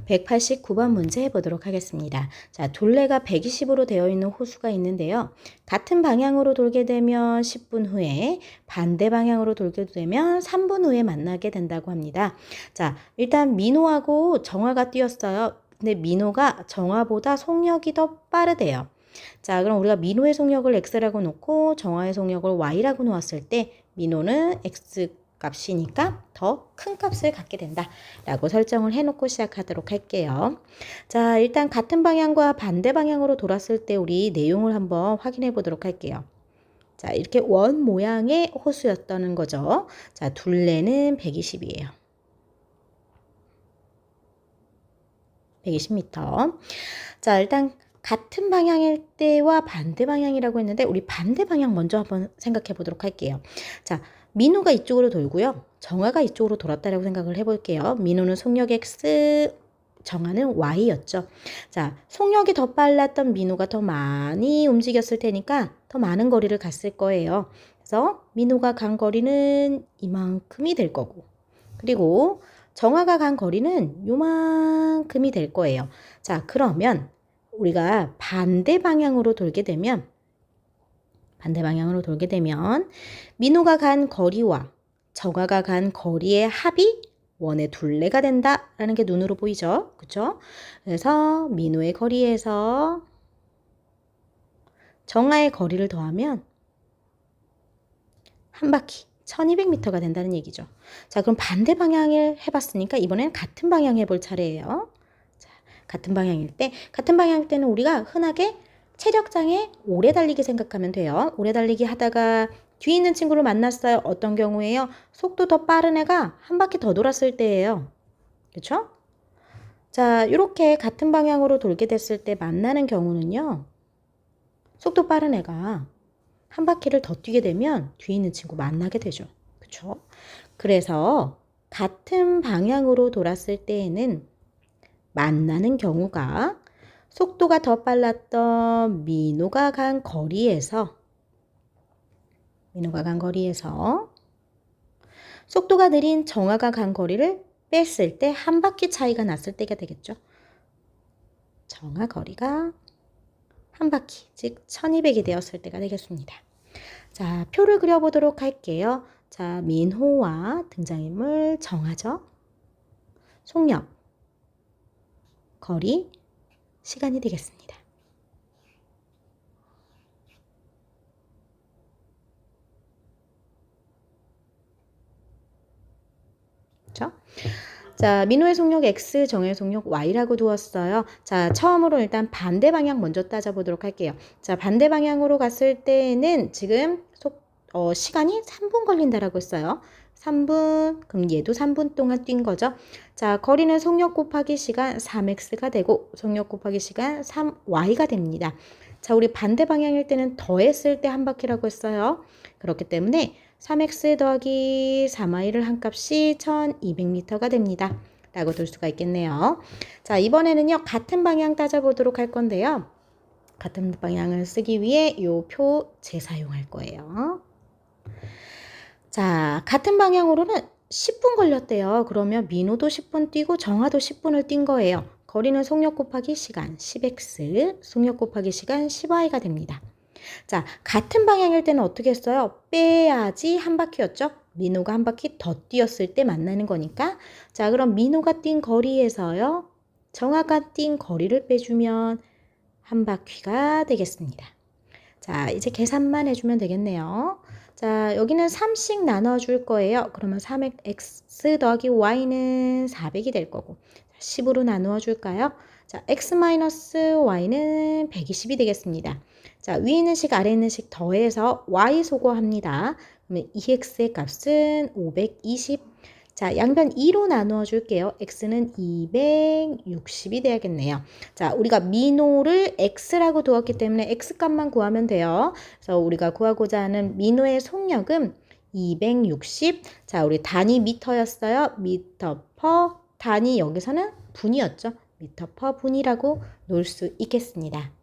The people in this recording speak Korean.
189번 문제 해보도록 하겠습니다. 자, 둘레가 120으로 되어 있는 호수가 있는데요. 같은 방향으로 돌게 되면 10분 후에, 반대 방향으로 돌게 되면 3분 후에 만나게 된다고 합니다. 자, 일단 민호하고 정화가 뛰었어요. 근데 민호가 정화보다 속력이 더 빠르대요. 자, 그럼 우리가 민호의 속력을 x라고 놓고 정화의 속력을 y라고 놓았을 때 민호는 x 값이니까 더 큰 값을 갖게 된다 라고 설정을 해놓고 시작하도록 할게요. 자, 일단 같은 방향과 반대 방향으로 돌았을 때 우리 내용을 한번 확인해 보도록 할게요. 자, 이렇게 원 모양의 호수였다는 거죠. 자, 둘레는 120이에요. 120m. 자, 일단 같은 방향일 때와 반대 방향이라고 했는데 우리 반대 방향 먼저 한번 생각해 보도록 할게요. 자, 민호가 이쪽으로 돌고요. 정화가 이쪽으로 돌았다라고 생각을 해볼게요. 민호는 속력 X, 정화는 Y였죠. 자, 속력이 더 빨랐던 민호가 더 많이 움직였을 테니까 더 많은 거리를 갔을 거예요. 그래서 민호가 간 거리는 이만큼이 될 거고, 그리고 정화가 간 거리는 요만큼이 될 거예요. 자, 그러면 우리가 반대 방향으로 돌게 되면 민호가 간 거리와 정화가 간 거리의 합이 원의 둘레가 된다라는 게 눈으로 보이죠? 그렇죠? 그래서 민호의 거리에서 정화의 거리를 더하면 한 바퀴 1200m가 된다는 얘기죠. 자, 그럼 반대 방향을 해봤으니까 이번엔 같은 방향 해볼 차례예요. 자, 같은 방향일 때는 우리가 흔하게 체력장애 오래 달리기 생각하면 돼요. 오래 달리기 하다가 뒤에 있는 친구를 만났어요. 어떤 경우에요? 속도 더 빠른 애가 한 바퀴 더 돌았을 때예요. 그렇죠? 자, 이렇게 같은 방향으로 돌게 됐을 때 만나는 경우는요. 속도 빠른 애가 한 바퀴를 더 뛰게 되면 뒤에 있는 친구 만나게 되죠. 그렇죠? 그래서 같은 방향으로 돌았을 때에는 만나는 경우가 속도가 더 빨랐던 민호가 간 거리에서 속도가 느린 정화가 간 거리를 뺐을 때 한 바퀴 차이가 났을 때가 되겠죠. 정화 거리가 한 바퀴, 즉 1200이 되었을 때가 되겠습니다. 자, 표를 그려보도록 할게요. 자, 민호와 등장인물 정하죠. 속력, 거리, 시간이 되겠습니다. 그렇죠? 자, 민호의 속력 X, 정의 속력 Y라고 두었어요. 자, 처음으로 일단 반대 방향 먼저 따져보도록 할게요. 자, 반대 방향으로 갔을 때는 지금 시간이 3분 걸린다라고 했어요. 3분, 그럼 얘도 3분 동안 뛴 거죠. 자, 거리는 속력 곱하기 시간 3x가 되고 속력 곱하기 시간 3y가 됩니다. 자, 우리 반대 방향일 때는 더했을 때 한 바퀴라고 했어요. 그렇기 때문에 3x 더하기 3y를 한 값이 1200m가 됩니다. 라고 둘 수가 있겠네요. 자, 이번에는요, 같은 방향 따져보도록 할 건데요. 같은 방향을 쓰기 위해 이 표 재사용할 거예요. 자, 같은 방향으로는 10분 걸렸대요. 그러면 민호도 10분 뛰고 정화도 10분을 뛴 거예요. 거리는 속력 곱하기 시간 10x, 속력 곱하기 시간 10y가 됩니다. 자, 같은 방향일 때는 어떻게 했어요? 빼야지 한 바퀴였죠? 민호가 한 바퀴 더 뛰었을 때 만나는 거니까. 자, 그럼 민호가 뛴 거리에서요. 정화가 뛴 거리를 빼주면 한 바퀴가 되겠습니다. 자, 이제 계산만 해주면 되겠네요. 자, 여기는 3씩 나눠줄 거예요. 그러면 3x 더하기 y는 400이 될 거고 10으로 나누어 줄까요? 자, x-y는 120이 되겠습니다. 자, 위에 있는 식 아래 있는 식 더해서 y 소거합니다. 그러면 2x의 값은 520. 자, 양변 2로 나누어 줄게요. x는 260이 돼야겠네요. 자, 우리가 민호를 x라고 두었기 때문에 x값만 구하면 돼요. 그래서 우리가 구하고자 하는 민호의 속력은 260. 자, 우리 단위 미터였어요. 미터 퍼 단위 여기서는 분이었죠. 미터 퍼 분이라고 놓을 수 있겠습니다.